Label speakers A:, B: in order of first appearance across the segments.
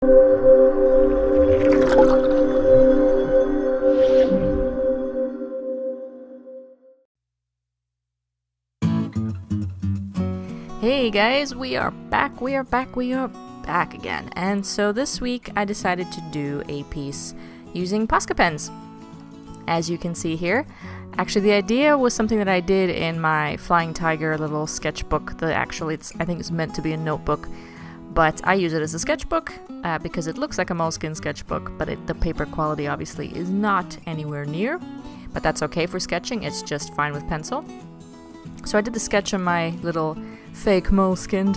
A: Hey guys, we are back again. And so this week I decided to do a piece using Posca Pens. As you can see here, actually the idea was something that I did in my Flying Tiger little sketchbook. I think it's meant to be a notebook, but I use it as a sketchbook because it looks like a Moleskine sketchbook, but the paper quality obviously is not anywhere near. But that's okay for sketching, it's just fine with pencil. So I did the sketch on my little fake Moleskine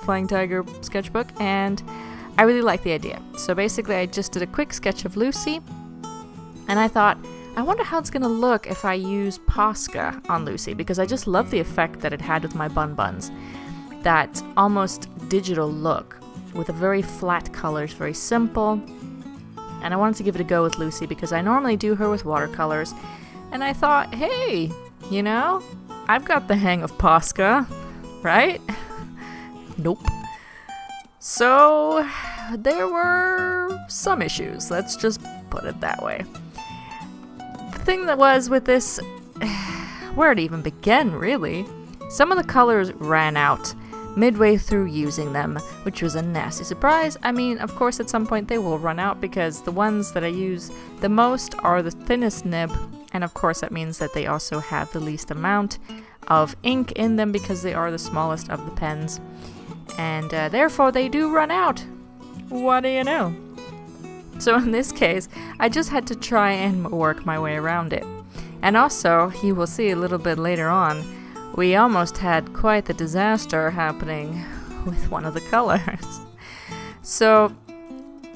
A: Flying Tiger sketchbook, and I really like the idea. So basically I just did a quick sketch of Lucy, and I thought, I wonder how it's gonna look if I use Posca on Lucy, because I just love the effect that it had with my buns. That almost digital look with a very flat colors, very simple. And I wanted to give it a go with Lucy because I normally do her with watercolors, and I thought, hey, you know, I've got the hang of Posca, right? Nope. So there were some issues, let's just put it that way. The thing that was with this, where it even began really, some of the colors ran out midway through using them, which was a nasty surprise. I mean, of course at some point they will run out because the ones that I use the most are the thinnest nib, and of course that means that they also have the least amount of ink in them because they are the smallest of the pens, and therefore they do run out. What do you know? So in this case, I just had to try and work my way around it. And also, you will see a little bit later on, we almost had quite the disaster happening with one of the colors. So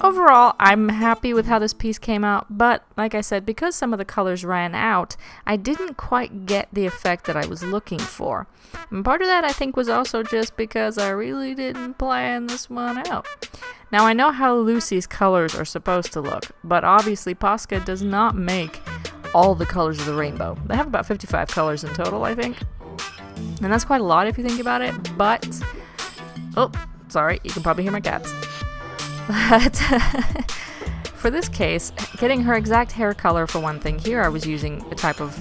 A: overall, I'm happy with how this piece came out, but like I said, because some of the colors ran out, I didn't quite get the effect that I was looking for. And part of that, I think, was also just because I really didn't plan this one out. Now, I know how Lucy's colors are supposed to look, but obviously Posca does not make all the colors of the rainbow. They have about 55 colors in total, I think. And that's quite a lot if you think about it, but... Oh, sorry, you can probably hear my cats. But for this case, getting her exact hair color for one thing, here I was using a type of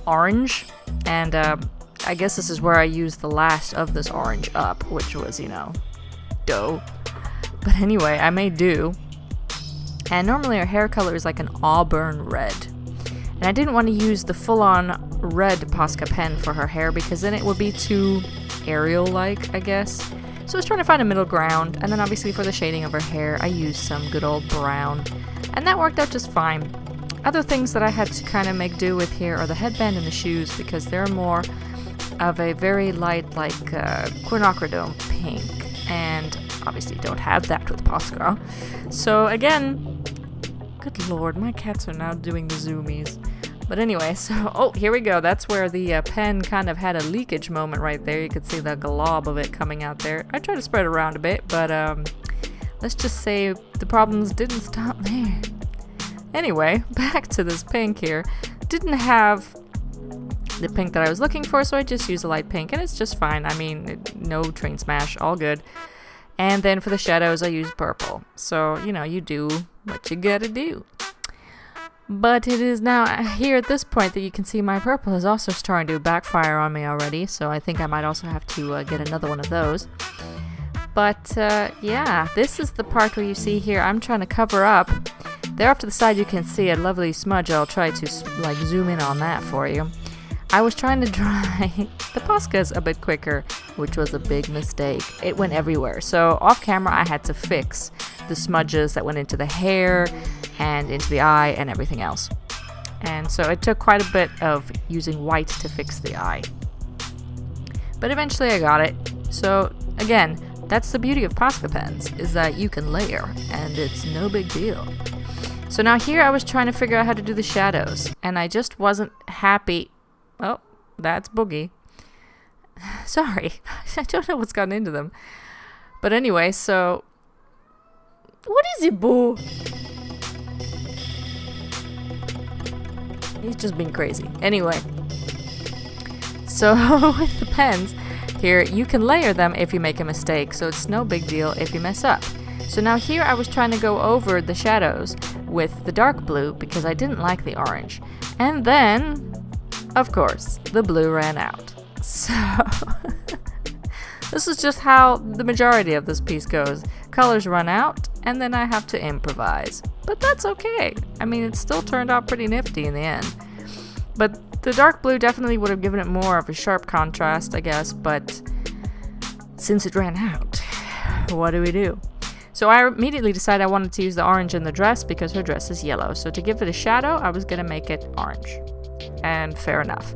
A: orange, and I guess this is where I used the last of this orange up, which was, you know, dough. But anyway, I made do. And normally her hair color is like an auburn red. And I didn't want to use the full-on red Posca pen for her hair because then it would be too Ariel-like, I guess. So I was trying to find a middle ground, and then obviously for the shading of her hair, I used some good old brown. And that worked out just fine. Other things that I had to kind of make do with here are the headband and the shoes, because they're more of a very light, like, quinacridone pink. And obviously don't have that with Posca. So again, good lord, my cats are now doing the zoomies. But anyway, so, oh, here we go. That's where the pen kind of had a leakage moment right there. You could see the glob of it coming out there. I tried to spread it around a bit, but let's just say the problems didn't stop there. Anyway, back to this pink here. Didn't have the pink that I was looking for, so I just used a light pink, and it's just fine. I mean, no train smash, all good. And then for the shadows, I used purple. So, you know, you do what you gotta do. But it is now here at this point that you can see my purple is also starting to backfire on me already, so I think I might also have to get another one of those. But yeah, this is the part where you see here I'm trying to cover up. There off to the side you can see a lovely smudge. I'll try to like zoom in on that for you. I was trying to dry the Poscas a bit quicker, which was a big mistake. It went everywhere. So off camera I had to fix the smudges that went into the hair and into the eye and everything else. And so it took quite a bit of using white to fix the eye. But eventually I got it. So again, that's the beauty of Posca pens, is that you can layer and it's no big deal. So now here I was trying to figure out how to do the shadows, and I just wasn't happy. Oh, that's Boogie. Sorry, I don't know what's gotten into them. But anyway, so... What is it, Boo? He's just being crazy. Anyway. So, with the pens, here, you can layer them if you make a mistake, so it's no big deal if you mess up. So now here I was trying to go over the shadows with the dark blue because I didn't like the orange. And then, of course, the blue ran out. So this is just how the majority of this piece goes. Colors run out, and then I have to improvise. But that's okay. I mean, it still turned out pretty nifty in the end. But the dark blue definitely would have given it more of a sharp contrast, I guess, but since it ran out, what do we do? So I immediately decided I wanted to use the orange in the dress because her dress is yellow. So to give it a shadow, I was going to make it orange. And fair enough.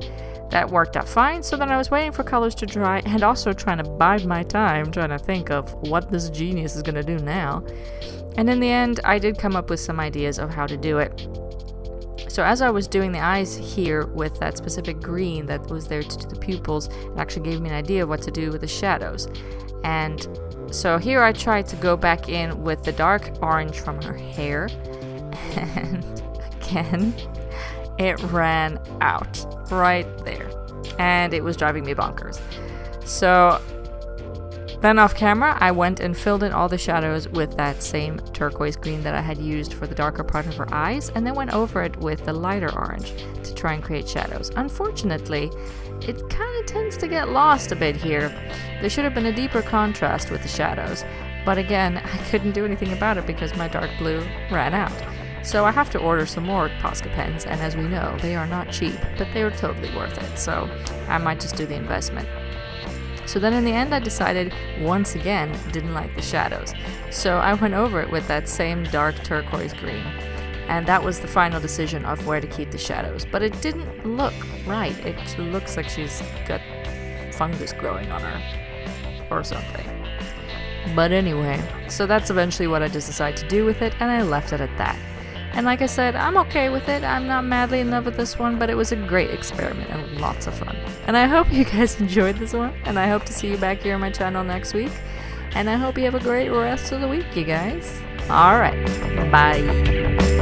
A: That worked out fine, so then I was waiting for colors to dry and also trying to bide my time, trying to think of what this genius is going to do now. And in the end, I did come up with some ideas of how to do it. So as I was doing the eyes here with that specific green that was there to do the pupils, it actually gave me an idea of what to do with the shadows. And so here I tried to go back in with the dark orange from her hair, and again, it ran out right there, and it was driving me bonkers. So then off camera, I went and filled in all the shadows with that same turquoise green that I had used for the darker part of her eyes, and then went over it with the lighter orange to try and create shadows. Unfortunately, it kind of tends to get lost a bit here. There should have been a deeper contrast with the shadows, but again, I couldn't do anything about it because my dark blue ran out. So I have to order some more Posca pens, and as we know, they are not cheap, but they are totally worth it, so I might just do the investment. So then in the end I decided, once again, didn't like the shadows. So I went over it with that same dark turquoise green, and that was the final decision of where to keep the shadows. But it didn't look right. It looks like she's got fungus growing on her, or something. But anyway, so that's eventually what I just decided to do with it, and I left it at that. And like I said, I'm okay with it. I'm not madly in love with this one, but it was a great experiment and lots of fun. And I hope you guys enjoyed this one, and I hope to see you back here on my channel next week. And I hope you have a great rest of the week, you guys. Alright, bye.